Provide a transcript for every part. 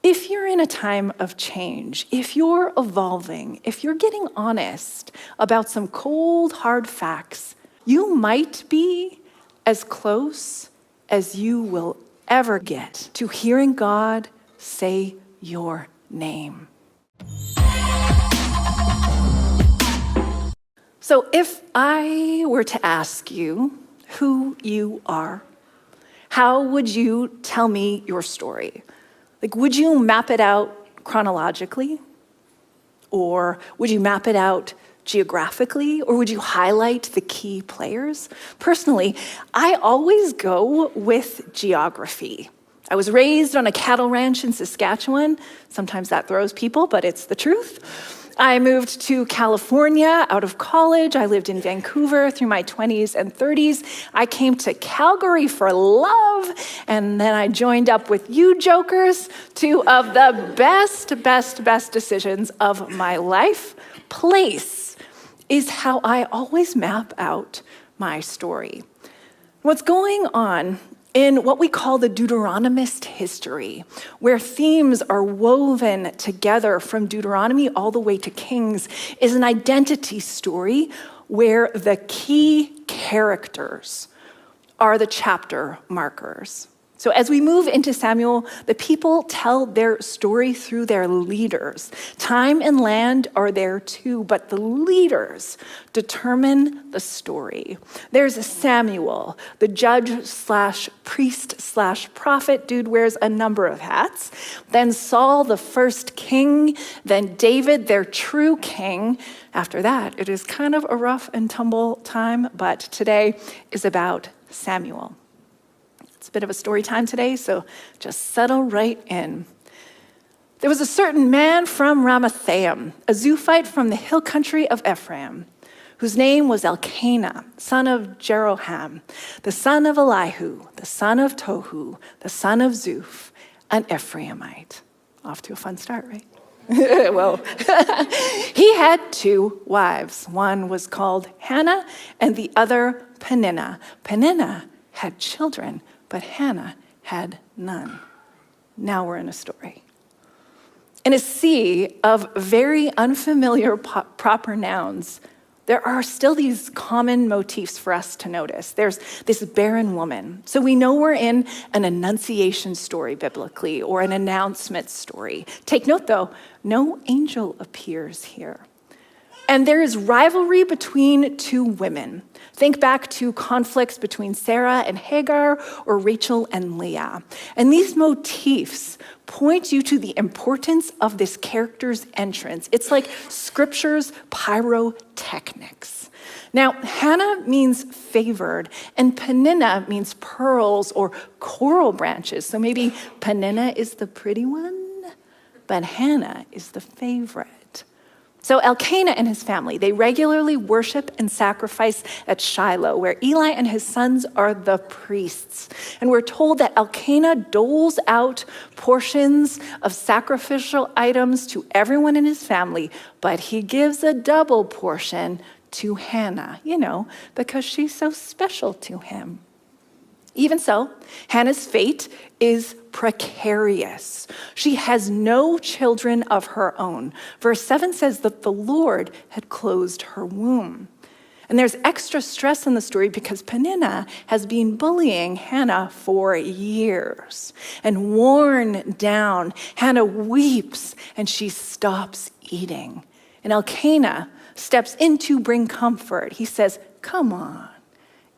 If you're in a time of change, if you're evolving, if you're getting honest about some cold, hard facts, you might be as close as you will ever get to hearing God say your name. So if I were to ask you who you are, how would you tell me your story? Like, would you map it out chronologically? Or would you map it out geographically? Or would you highlight the key players? Personally, I always go with geography. I was raised on a cattle ranch in Saskatchewan. Sometimes that throws people, but it's the truth. I moved to California out of college. I lived in Vancouver through my 20s and 30s. I came to Calgary for love, and then I joined up with you jokers, two of the best decisions of my life. Place is how I always map out my story. What's going on in what we call the Deuteronomist history, where themes are woven together from Deuteronomy all the way to Kings, is an identity story where the key characters are the chapter markers. So as we move into Samuel, the people tell their story through their leaders. Time and land are there too, but the leaders determine the story. There's Samuel, the judge slash priest slash prophet. Dude wears a number of hats. Then Saul, the first king. Then David, their true king. After that, it is kind of a rough and tumble time, but today is about Samuel. It's a bit of a story time today, so just settle right in. There was a certain man from Ramathaim, a Zophite from the hill country of Ephraim, whose name was Elkanah, son of Jeroham, the son of Elihu, the son of Tohu, the son of Zuph, an Ephraimite. Off to a fun start, right? Well, he had two wives. One was called Hannah and the other Peninnah. Peninnah had children, but Hannah had none. Now we're in a story. In a sea of very unfamiliar proper nouns, there are still these common motifs for us to notice. There's this barren woman. So we know we're in an annunciation story biblically, or an announcement story. Take note though, no angel appears here. And there is rivalry between two women. Think back to conflicts between Sarah and Hagar, or Rachel and Leah. And these motifs point you to the importance of this character's entrance. It's like scripture's pyrotechnics. Now, Hannah means favored, and Peninnah means pearls or coral branches. So maybe Peninnah is the pretty one, but Hannah is the favorite. So Elkanah and his family, they regularly worship and sacrifice at Shiloh, where Eli and his sons are the priests. And we're told that Elkanah doles out portions of sacrificial items to everyone in his family, but he gives a double portion to Hannah, because she's so special to him. Even so, Hannah's fate is precarious. She has no children of her own. Verse 7 says that the Lord had closed her womb. And there's extra stress in the story because Peninnah has been bullying Hannah for years. And worn down, Hannah weeps and she stops eating. And Elkanah steps in to bring comfort. He says, "Come on,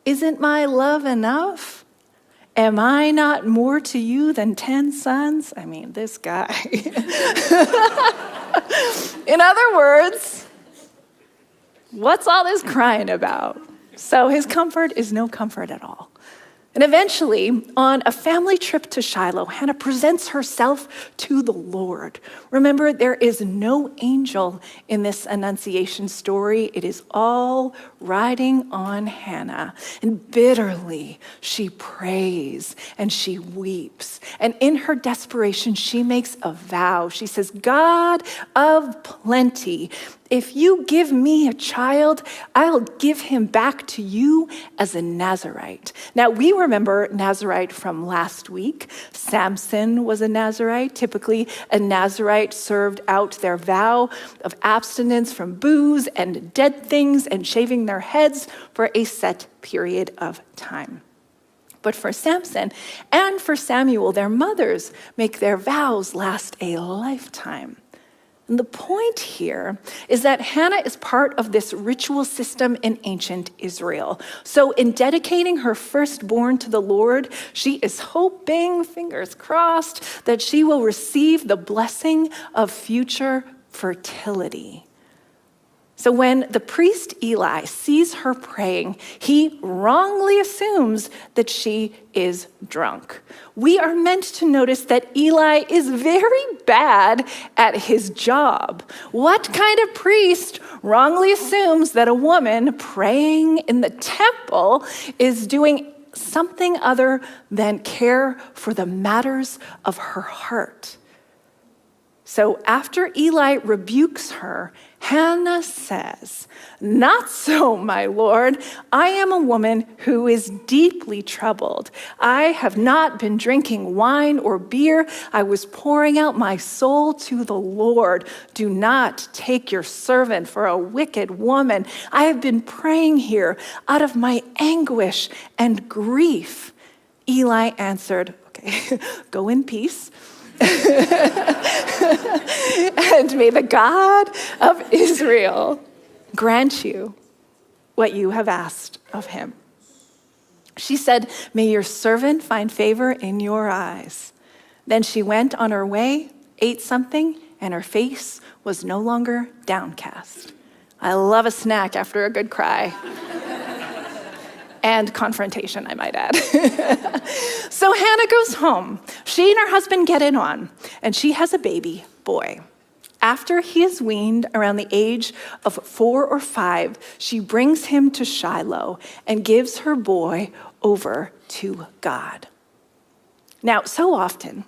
isn't my love enough? Am I not more to you than 10 sons?" I mean, this guy. In other words, what's all this crying about? So his comfort is no comfort at all. And eventually, on a family trip to Shiloh, Hannah presents herself to the Lord. Remember, there is no angel in this Annunciation story. It is all riding on Hannah. And bitterly, she prays and she weeps. And in her desperation, she makes a vow. She says, "God of plenty, if you give me a child, I'll give him back to you as a Nazirite. Now, we remember Nazirite from last week. Samson was a Nazirite. Typically, a Nazirite served out their vow of abstinence from booze and dead things and shaving their heads for a set period of time. But for Samson and for Samuel, their mothers make their vows last a lifetime. And the point here is that Hannah is part of this ritual system in ancient Israel. So in dedicating her firstborn to the Lord, she is hoping, fingers crossed, that she will receive the blessing of future fertility. So when the priest Eli sees her praying, he wrongly assumes that she is drunk. We are meant to notice that Eli is very bad at his job. What kind of priest wrongly assumes that a woman praying in the temple is doing something other than care for the matters of her heart? So after Eli rebukes her, Hannah says, "Not so, my Lord. I am a woman who is deeply troubled. I have not been drinking wine or beer. I was pouring out my soul to the Lord. Do not take your servant for a wicked woman. I have been praying here out of my anguish and grief." Eli answered, "Okay, go in peace. And may the God of Israel grant you what you have asked of him." She said, "May your servant find favor in your eyes." Then she went on her way, ate something, and her face was no longer downcast. I love a snack after a good cry. And confrontation, I might add. So Hannah goes home. She and her husband get it on, and she has a baby boy. After he is weaned around the age of 4 or 5, she brings him to Shiloh and gives her boy over to God. Now, so often,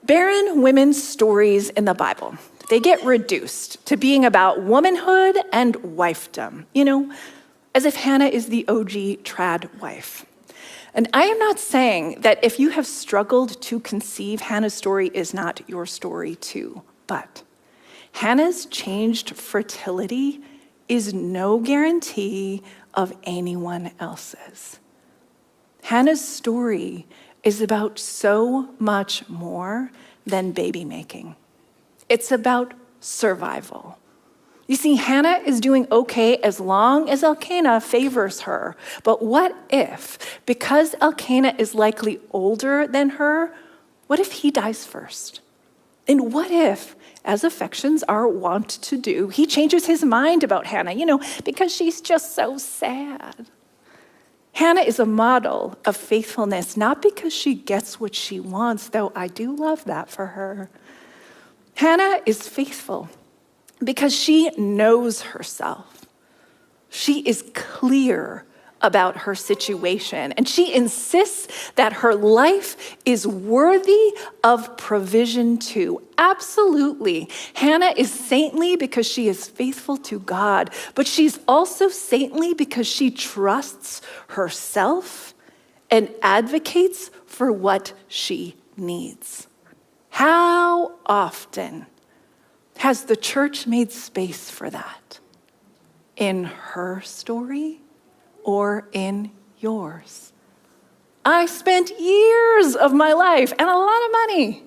barren women's stories in the Bible, they get reduced to being about womanhood and wifedom. As if Hannah is the OG trad wife. And I am not saying that if you have struggled to conceive, Hannah's story is not your story too. But Hannah's changed fertility is no guarantee of anyone else's. Hannah's story is about so much more than baby making. It's about survival. You see, Hannah is doing okay as long as Elkanah favors her. But what if, because Elkanah is likely older than her, what if he dies first? And what if, as affections are wont to do, he changes his mind about Hannah, because she's just so sad? Hannah is a model of faithfulness, not because she gets what she wants, though I do love that for her. Hannah is faithful because she knows herself. She is clear about her situation, and she insists that her life is worthy of provision too. Absolutely. Hannah is saintly because she is faithful to God, but she's also saintly because she trusts herself and advocates for what she needs. How often has the church made space for that? In her story or in yours? I spent years of my life and a lot of money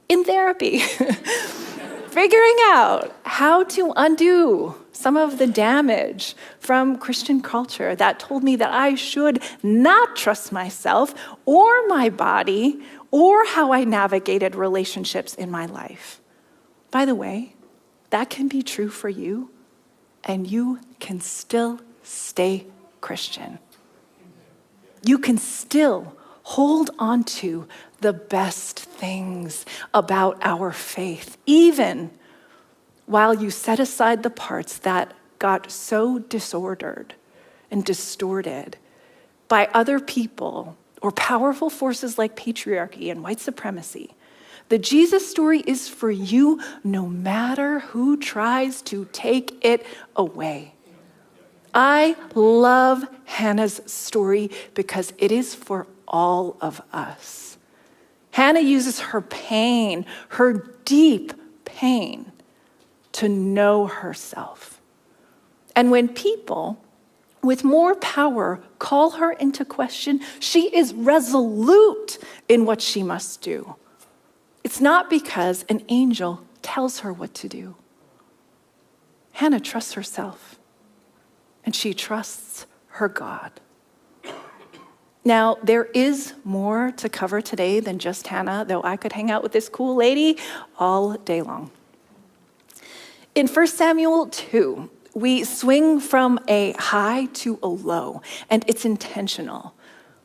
in therapy figuring out how to undo some of the damage from Christian culture that told me that I should not trust myself or my body or how I navigated relationships in my life. By the way, that can be true for you, and you can still stay Christian. You can still hold on to the best things about our faith, even while you set aside the parts that got so disordered and distorted by other people or powerful forces like patriarchy and white supremacy The Jesus story is for you no matter who tries to take it away. I love Hannah's story because it is for all of us. Hannah uses her pain, her deep pain, to know herself. And when people with more power call her into question, she is resolute in what she must do. It's not because an angel tells her what to do. Hannah trusts herself, and she trusts her God. Now, there is more to cover today than just Hannah, though I could hang out with this cool lady all day long. In 1 Samuel 2, we swing from a high to a low, and it's intentional.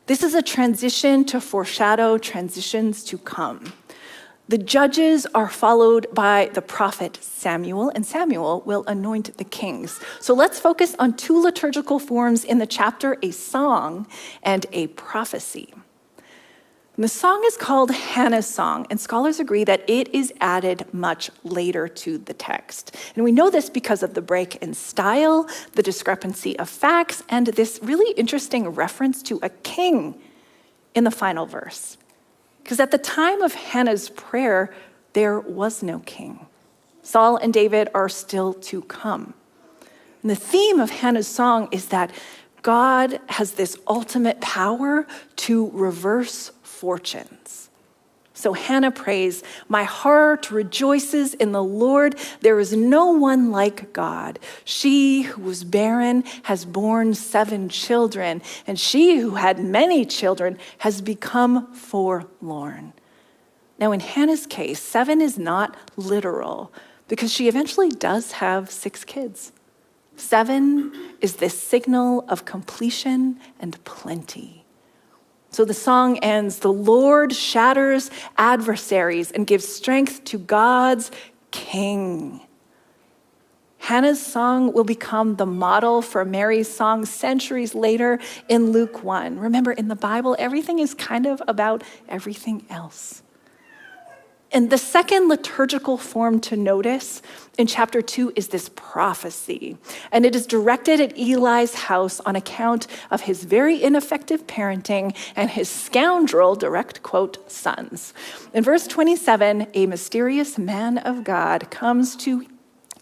This is a transition to foreshadow transitions to come. The judges are followed by the prophet Samuel, and Samuel will anoint the kings. So let's focus on two liturgical forms in the chapter, a song and a prophecy. And the song is called Hannah's Song, and scholars agree that it is added much later to the text. And we know this because of the break in style, the discrepancy of facts, and this really interesting reference to a king in the final verse. Because at the time of Hannah's prayer, there was no king. Saul and David are still to come. And the theme of Hannah's song is that God has this ultimate power to reverse fortunes. So Hannah prays, "My heart rejoices in the Lord. There is no one like God. She who was barren has borne 7 children, and she who had many children has become forlorn." Now in Hannah's case, 7 is not literal because she eventually does have 6 kids. 7 is this signal of completion and plenty. So the song ends, "The Lord shatters adversaries and gives strength to God's king." Hannah's song will become the model for Mary's song centuries later in Luke 1. Remember, in the Bible, everything is kind of about everything else. And the second liturgical form to notice in chapter 2 is this prophecy. And it is directed at Eli's house on account of his very ineffective parenting and his scoundrel, direct quote, sons. In verse 27, a mysterious man of God comes to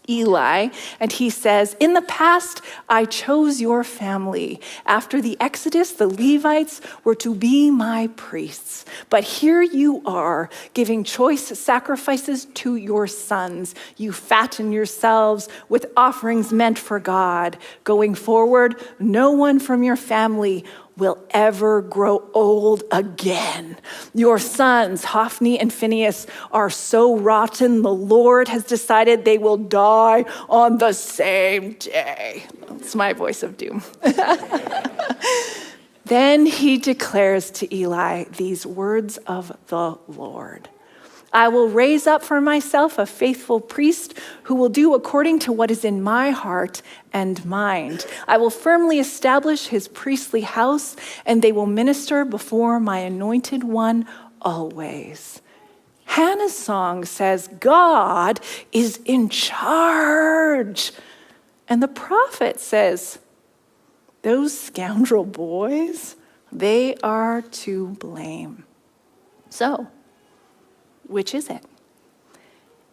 Eli, and he says, "In the past, I chose your family. After the Exodus, the Levites were to be my priests. But here you are, giving choice sacrifices to your sons. You fatten yourselves with offerings meant for God. Going forward, no one from your family will ever grow old again. Your sons, Hophni and Phinehas, are so rotten, the Lord has decided they will die on the same day." That's my voice of doom. Then he declares to Eli these words of the Lord. "I will raise up for myself a faithful priest who will do according to what is in my heart and mind. I will firmly establish his priestly house, and they will minister before my anointed one always." Hannah's song says God is in charge. And the prophet says, those scoundrel boys, they are to blame. So, which is it?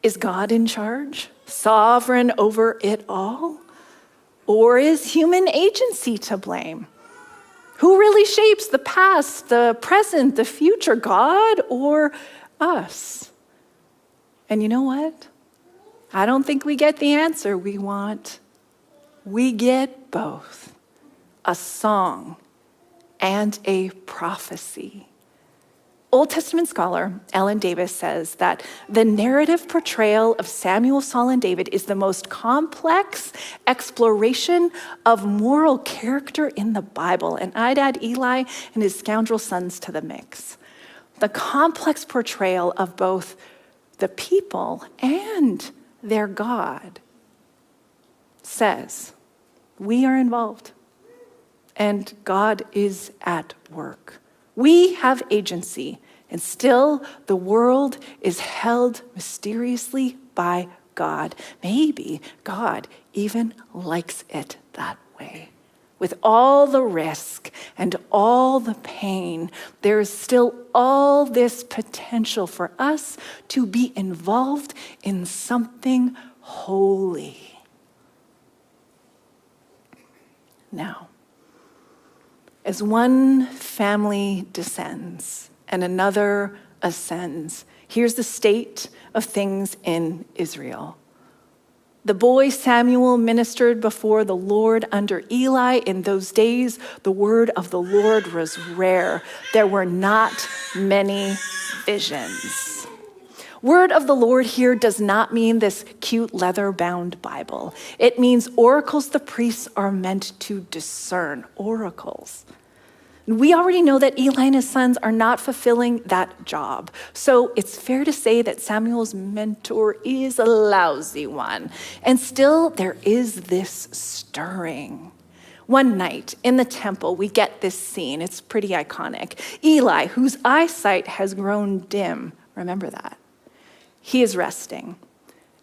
Is God in charge, sovereign over it all? Or is human agency to blame? Who really shapes the past, the present, the future, God or us? And you know what? I don't think we get the answer we want. We get both, a song and a prophecy. Old Testament scholar Ellen Davis says that the narrative portrayal of Samuel, Saul, and David is the most complex exploration of moral character in the Bible. And I'd add Eli and his scoundrel sons to the mix. The complex portrayal of both the people and their God says we are involved and God is at work. We have agency, And still, the world is held mysteriously by God. Maybe God even likes it that way. With all the risk and all the pain, there is still all this potential for us to be involved in something holy. Now, as one family descends and another ascends, here's the state of things in Israel. The boy Samuel ministered before the Lord under Eli. In those days, the word of the Lord was rare. There were not many visions. Word of the Lord here does not mean this cute leather-bound Bible. It means oracles the priests are meant to discern. Oracles. We already know that Eli and his sons are not fulfilling that job. So it's fair to say that Samuel's mentor is a lousy one. And still, there is this stirring. One night in the temple, we get this scene. It's pretty iconic. Eli, whose eyesight has grown dim, remember that? He is resting.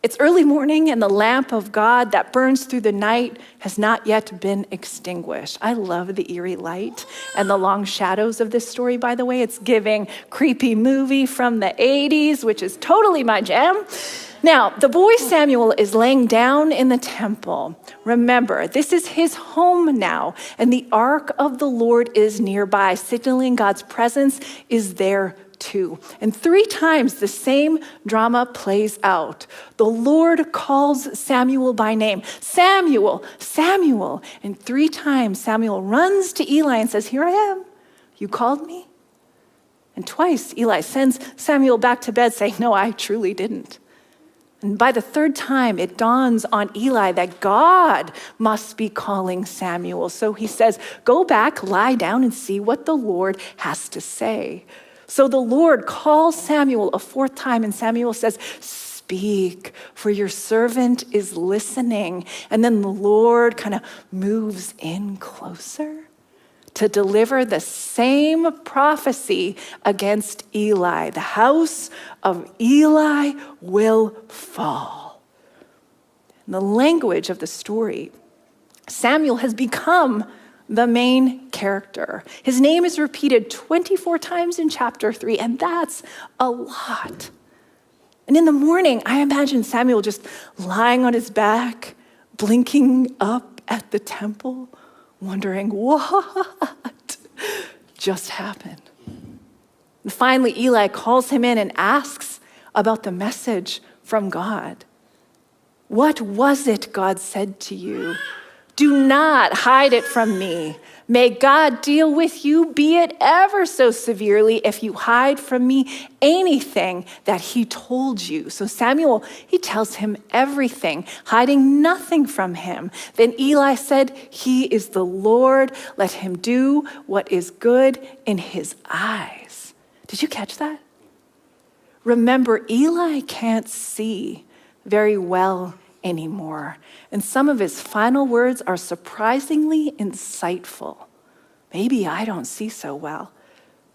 It's early morning, and the lamp of God that burns through the night has not yet been extinguished. I love the eerie light and the long shadows of this story, by the way. It's giving creepy movie from the 80s, which is totally my jam. Now, the boy Samuel is laying down in the temple. Remember, this is his home now, and the ark of the Lord is nearby, signaling God's presence is there too. And 3 times the same drama plays out. The Lord calls Samuel by name, Samuel, Samuel. And 3 times Samuel runs to Eli and says, here I am. You called me? And twice Eli sends Samuel back to bed saying, no, I truly didn't. And by the 3rd time, it dawns on Eli that God must be calling Samuel. So he says, go back, lie down, and see what the Lord has to say. So the Lord calls Samuel a 4th time, and Samuel says, speak, for your servant is listening. And then the Lord kind of moves in closer to deliver the same prophecy against Eli. The house of Eli will fall. In the language of the story, Samuel has become the main character. His name is repeated 24 times in chapter 3, and that's a lot. And in the morning, I imagine Samuel just lying on his back, blinking up at the temple, wondering what just happened. And finally, Eli calls him in and asks about the message from God. What was it God said to you? Do not hide it from me. May God deal with you, be it ever so severely, if you hide from me anything that he told you. So Samuel, he tells him everything, hiding nothing from him. Then Eli said, he is the Lord. Let him do what is good in his eyes. Did you catch that? Remember, Eli can't see very well anymore. And some of his final words are surprisingly insightful. Maybe I don't see so well,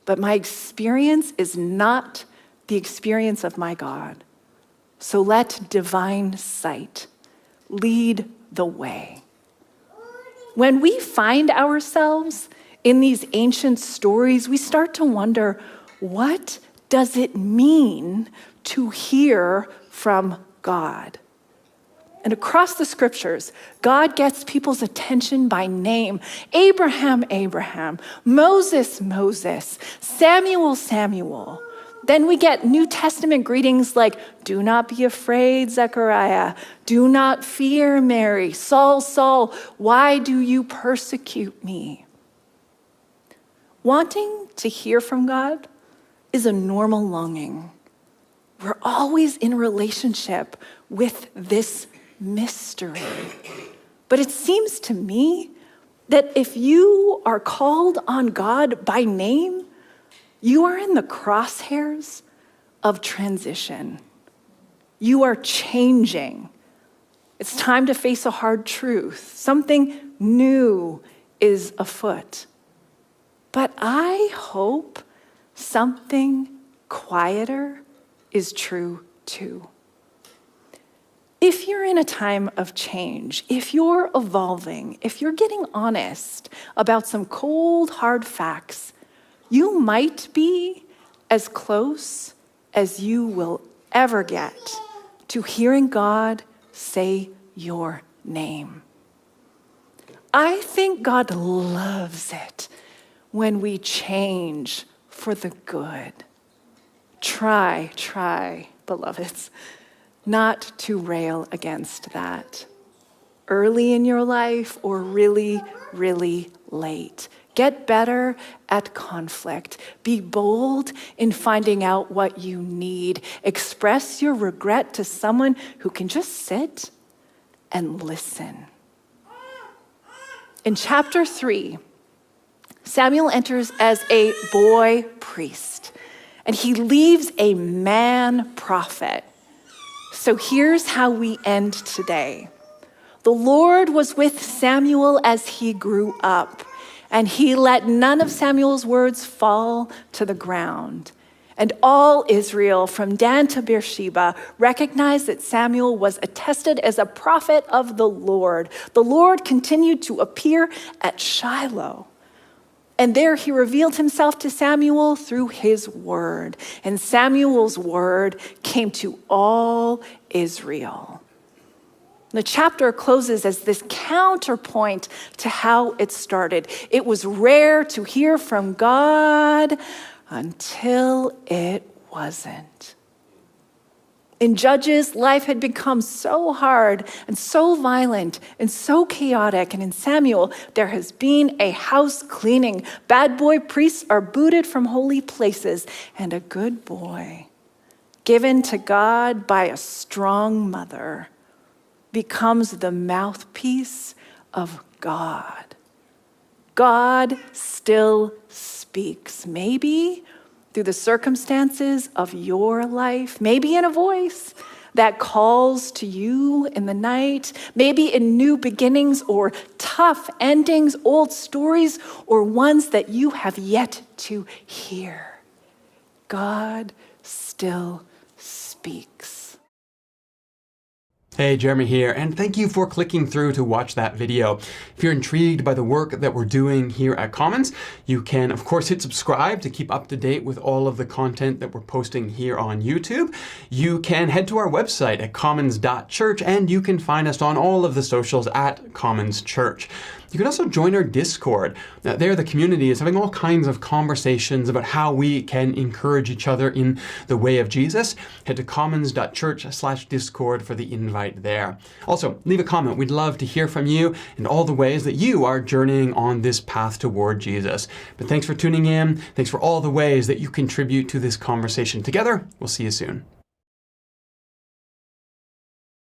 but my experience is not the experience of my God. So let divine sight lead the way. When we find ourselves in these ancient stories, we start to wonder, what does it mean to hear from God? And across the scriptures, God gets people's attention by name. Abraham, Abraham. Moses, Moses. Samuel, Samuel. Then we get New Testament greetings like, do not be afraid, Zechariah. Do not fear, Mary. Saul, Saul, why do you persecute me? Wanting to hear from God is a normal longing. We're always in relationship with this mystery. But it seems to me that if you are called on God by name, you are in the crosshairs of transition. You are changing. It's time to face a hard truth. Something new is afoot. But I hope something quieter is true too. If you're in a time of change, if you're evolving, if you're getting honest about some cold, hard facts, you might be as close as you will ever get to hearing God say your name. I think God loves it when we change for the good. Try, beloveds, not to rail against that. Early in your life or really, really late. Get better at conflict. Be bold in finding out what you need. Express your regret to someone who can just sit and listen. In chapter 3, Samuel enters as a boy priest, and he leaves a man prophet. So here's how we end today. The Lord was with Samuel as he grew up, and he let none of Samuel's words fall to the ground. And all Israel, from Dan to Beersheba, recognized that Samuel was attested as a prophet of the Lord. The Lord continued to appear at Shiloh. And there he revealed himself to Samuel through his word. And Samuel's word came to all Israel. The chapter closes as this counterpoint to how it started. It was rare to hear from God until it wasn't. In Judges, life had become so hard and so violent and so chaotic. And in Samuel, there has been a house cleaning. Bad boy priests are booted from holy places. And a good boy, given to God by a strong mother, becomes the mouthpiece of God. God still speaks, maybe through the circumstances of your life, maybe in a voice that calls to you in the night, maybe in new beginnings or tough endings, old stories, or ones that you have yet to hear. God still speaks. Hey, Jeremy here, and thank you for clicking through to watch that video. If you're intrigued by the work that we're doing here at Commons, you can, of course, hit subscribe to keep up to date with all of the content that we're posting here on YouTube. You can head to our website at commons.church, and you can find us on all of the socials at Commons Church. You can also join our Discord. Now, there, the community is having all kinds of conversations about how we can encourage each other in the way of Jesus. Head to commons.church/Discord for the invite there. Also, leave a comment. We'd love to hear from you and all the ways that you are journeying on this path toward Jesus. But thanks for tuning in. Thanks for all the ways that you contribute to this conversation. Together, we'll see you soon.